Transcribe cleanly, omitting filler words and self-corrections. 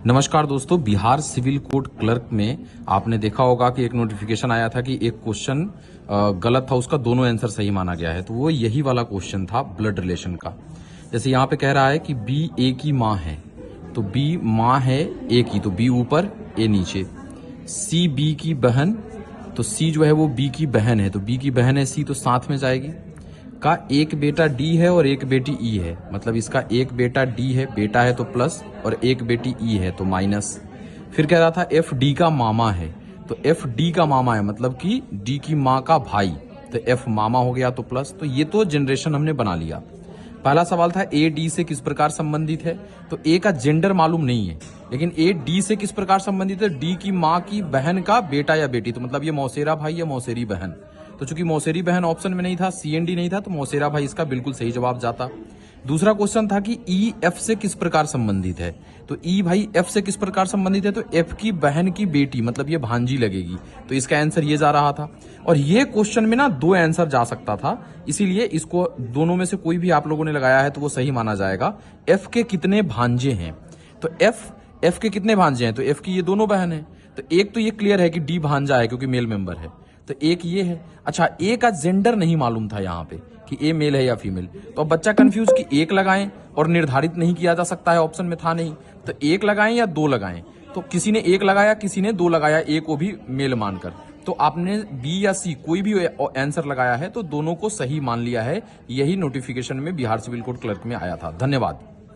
नमस्कार दोस्तों, Bihar civil code clerk में आपने देखा होगा कि एक नोटिफिकेशन आया था कि एक क्वेश्चन गलत था, उसका दोनों आंसर सही माना गया है। तो वो यही वाला क्वेश्चन था ब्लड रिलेशन का। जैसे यहाँ पे कह रहा है कि बी ए की माँ है, तो बी माँ है ए की, तो बी ऊपर ए नीचे। सी बी की बहन, तो सी जो है वो बी की बहन है, तो बी की बहन है सी, तो साथ में जाएगी। का एक बेटा डी है और एक बेटी ई है, मतलब इसका एक बेटा डी है, बेटा है तो प्लस, और एक बेटी ई है तो माइनस। फिर कह रहा था एफ डी का मामा है, तो एफ डी का मामा है मतलब कि डी की माँ का भाई, तो एफ मामा हो गया तो प्लस। तो ये तो जनरेशन हमने बना लिया। पहला सवाल था ए डी से किस प्रकार संबंधित है, तो ए का जेंडर मालूम नहीं है, लेकिन ए डी से किस प्रकार संबंधित है, डी की माँ की बहन का बेटा या बेटी, तो मतलब ये मौसेरा भाई या मौसेरी बहन। तो चूंकि मौसेरी बहन ऑप्शन में नहीं था, सी एन डी नहीं था, तो मौसेरा भाई इसका बिल्कुल सही जवाब जाता। दूसरा क्वेश्चन था कि ई एफ से किस प्रकार संबंधित है, तो ई भाई एफ से किस प्रकार संबंधित है, तो एफ की बहन की बेटी, मतलब ये भांजी लगेगी, तो इसका आंसर ये जा रहा था। और ये क्वेश्चन में ना दो आंसर जा सकता था, इसीलिए इसको दोनों में से कोई भी आप लोगों ने लगाया है तो वो सही माना जाएगा। एफ के कितने भांजे हैं, तो एफ के कितने भांजे हैं, तो एफ की ये दोनों बहन है, तो एक तो ये क्लियर है कि डी भांजा है क्योंकि मेल मेंबर है, तो एक ये है। अच्छा, ए का जेंडर नहीं मालूम था यहाँ पे कि ए मेल है या फीमेल, तो अब बच्चा कंफ्यूज कि एक लगाएं, और निर्धारित नहीं किया जा सकता है, ऑप्शन में था नहीं, तो एक लगाएं या दो लगाएं। तो किसी ने एक लगाया, किसी ने दो लगाया, ए को भी मेल मानकर। तो आपने बी या सी कोई भी आंसर लगाया है तो दोनों को सही मान लिया है। यही नोटिफिकेशन में बिहार सिविल कोड क्लर्क में आया था। धन्यवाद।